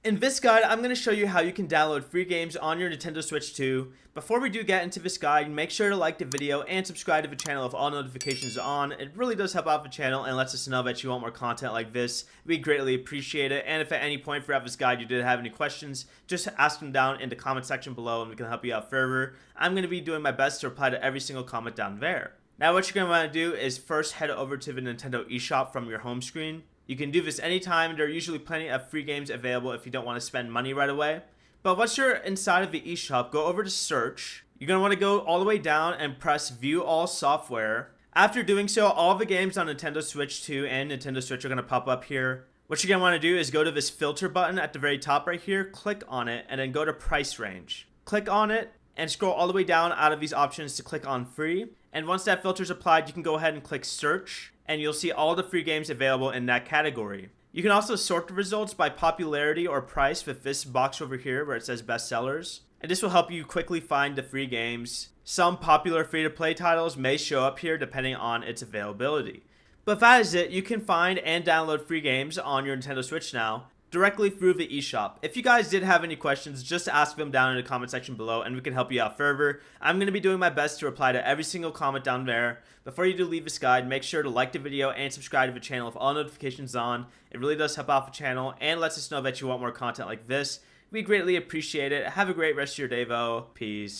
In this guide, I'm going to show you how you can download free games on your Nintendo Switch 2. Before we do get into this guide, make sure to like the video and subscribe to the channel if all notifications are on. It really does help out the channel and lets us know that you want more content like this. We greatly appreciate it. And if at any point throughout this guide you did have any questions, just ask them down in the comment section below and we can help you out further. I'm going to be doing my best to reply to every single comment down there. Now what you're going to want to do is first head over to the Nintendo eShop from your home screen. You can do this anytime. There are usually plenty of free games available if you don't want to spend money right away. But once you're inside of the eShop, go over to search. You're going to want to go all the way down and press view all software. After doing so, all the games on Nintendo Switch 2 and Nintendo Switch are going to pop up here. What you're going to want to do is go to this filter button at the very top right here, click on it, and then go to price range. Click on it and scroll all the way down out of these options to click on free. And once that filter is applied, you can go ahead and click search, and you'll see all the free games available in that category. You can also sort the results by popularity or price with this box over here where it says bestsellers. And this will help you quickly find the free games. Some popular free-to-play titles may show up here depending on its availability. But that is it. You can find and download free games on your Nintendo Switch now directly through the eShop. If you guys did have any questions, just ask them down in the comment section below and we can help you out further. I'm going to be doing my best to reply to every single comment down there. Before you do leave this guide, make sure to like the video and subscribe to the channel with all notifications on. It really does help out the channel and lets us know that you want more content like this. We greatly appreciate it. Have a great rest of your day though. Peace.